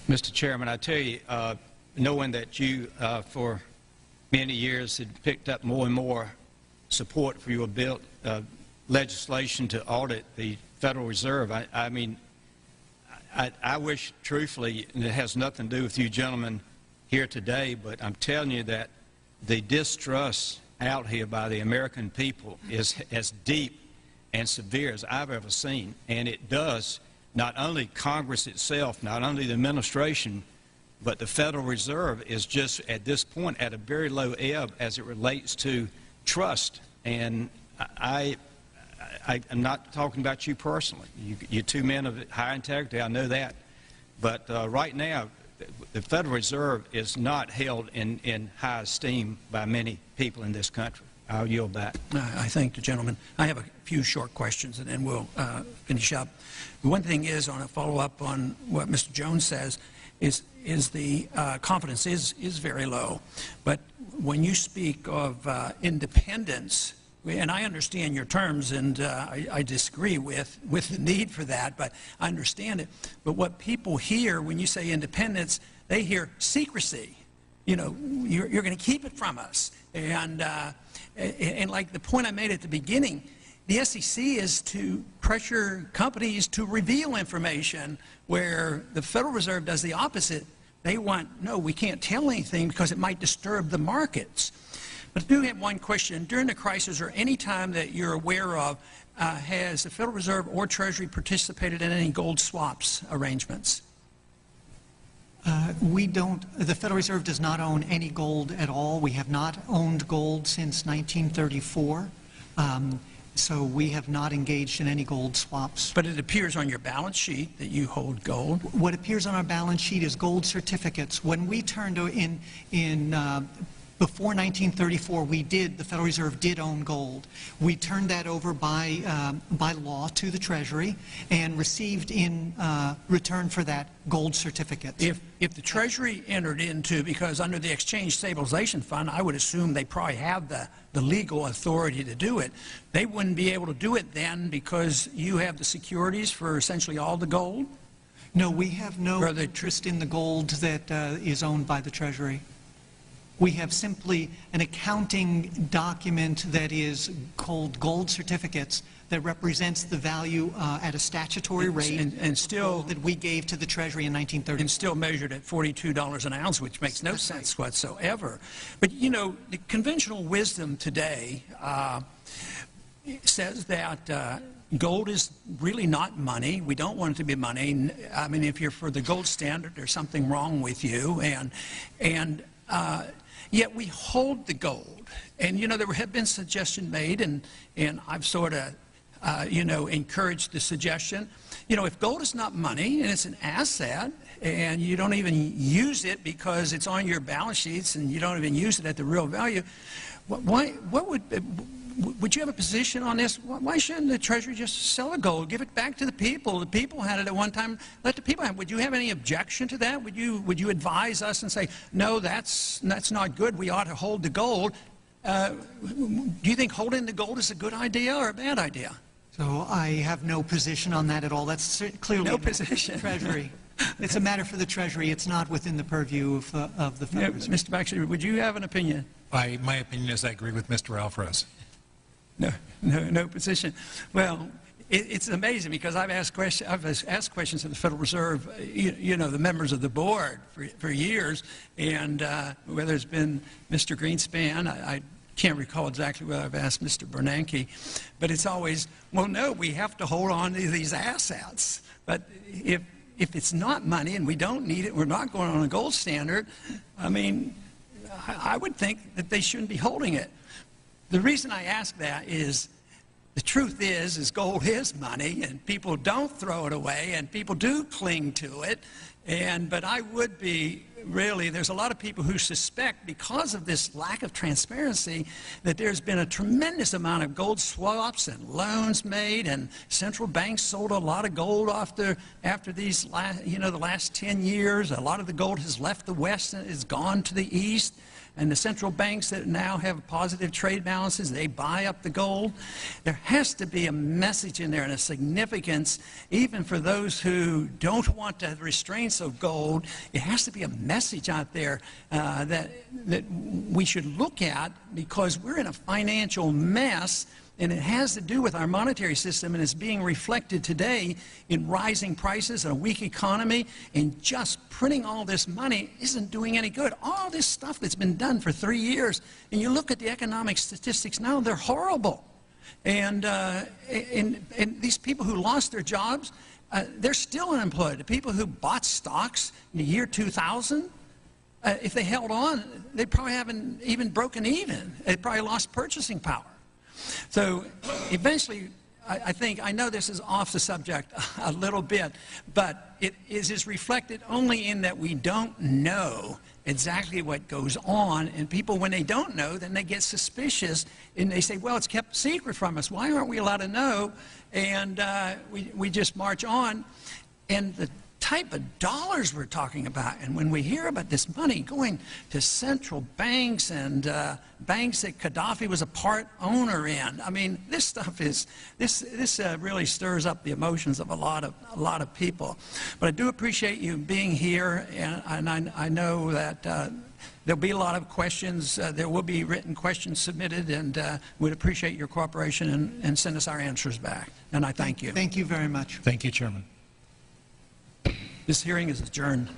Mr. Chairman, I tell you, knowing that you, for many years, had picked up more and more support for your bill, legislation to audit the Federal Reserve, I wish, truthfully, and it has nothing to do with you gentlemen here today, but I'm telling you that the distrust out here by the American people is as deep and severe as I've ever seen, and it does not only Congress itself, not only the administration, but the Federal Reserve is just at this point at a very low ebb as it relates to trust. And I'm not talking about you personally. You're two men of high integrity, I know that. But right now, the Federal Reserve is not held in high esteem by many people in this country. I'll yield back. I thank the gentleman. I have a few short questions, and then we'll finish up. One thing is, on a follow-up on what Mr. Jones says, is the confidence is very low. But when you speak of independence, and I understand your terms, and I disagree with the need for that, but I understand it. But what people hear when you say independence, they hear secrecy. You know, you're going to keep it from us. And like the point I made at the beginning, the SEC is to pressure companies to reveal information, where the Federal Reserve does the opposite. They want, no, we can't tell anything because it might disturb the markets. But I do have one question. During the crisis, or any time that you're aware of, has the Federal Reserve or Treasury participated in any gold swaps arrangements? We don't. The Federal Reserve does not own any gold at all. We have not owned gold since 1934. So we have not engaged in any gold swaps. But it appears on your balance sheet that you hold gold. What appears on our balance sheet is gold certificates. When we turned before 1934, the Federal Reserve did own gold. We turned that over by law to the Treasury and received in return for that gold certificates. If the Treasury entered into, because under the Exchange Stabilization Fund, I would assume they probably have the legal authority to do it, they wouldn't be able to do it then because you have the securities for essentially all the gold? No, we have no interest in the gold that is owned by the Treasury. We have simply an accounting document that is called gold certificates that represents the value at a statutory rate and still that we gave to the Treasury in 1930. And still measured at $42 an ounce, which makes no sense whatsoever. But, you know, the conventional wisdom today says that gold is really not money. We don't want it to be money. I mean, if you're for the gold standard, there's something wrong with you. Yet we hold the gold. And, you know, there have been suggestions made, and I've sort of, you know, encouraged the suggestion. You know, if gold is not money and it's an asset and you don't even use it because it's on your balance sheets and you don't even use it at the real value, would you have a position on this? Why shouldn't the Treasury just sell the gold, give it back to the people? The people had it at one time. Let the people have it. Would you have any objection to that? Would you advise us and say, no, that's not good. We ought to hold the gold? Do you think holding the gold is a good idea or a bad idea? So I have no position on that at all. That's clearly no position. Treasury. It's a matter for the Treasury. It's not within the purview of the Federal Reserve. Mr. Baxter, would you have an opinion? My opinion is I agree with Mr. Alvarez. No position. Well, it's amazing because I've asked questions of the Federal Reserve, you know, the members of the board for years, and whether it's been Mr. Greenspan, I can't recall exactly whether I've asked Mr. Bernanke, but it's always, well, no, we have to hold on to these assets. But if it's not money and we don't need it, we're not going on a gold standard, I mean, I would think that they shouldn't be holding it. The reason I ask that is the truth is gold is money, and people don't throw it away, and people do cling to it. But I would be really, there's a lot of people who suspect, because of this lack of transparency, that there's been a tremendous amount of gold swaps and loans made, and central banks sold a lot of gold after these the last 10 years. A lot of the gold has left the West and has gone to the East. and the central banks that now have positive trade balances, they buy up the gold. There has to be a message in there and a significance, even for those who don't want the restraints of gold. It has to be a message out there that we should look at, because we're in a financial mess. And it has to do with our monetary system, and it's being reflected today in rising prices and a weak economy, and just printing all this money isn't doing any good. All this stuff that's been done for 3 years, and you look at the economic statistics now, they're horrible. And these people who lost their jobs, they're still unemployed. The people who bought stocks in the year 2000, if they held on, they probably haven't even broken even. They probably lost purchasing power. So eventually, I know this is off the subject a little bit, but it is reflected only in that we don't know exactly what goes on. And people, when they don't know, then they get suspicious, and they say, well, it's kept secret from us. Why aren't we allowed to know? And we just march on. And the type of dollars we're talking about, and when we hear about this money going to central banks and banks that Gaddafi was a part owner in, I mean, this stuff is this really stirs up the emotions of a lot of people. But I do appreciate you being here, and I know that there'll be a lot of questions. There will be written questions submitted, and we'd appreciate your cooperation and send us our answers back. And I thank you. Thank you very much. Thank you, Chairman. This hearing is adjourned.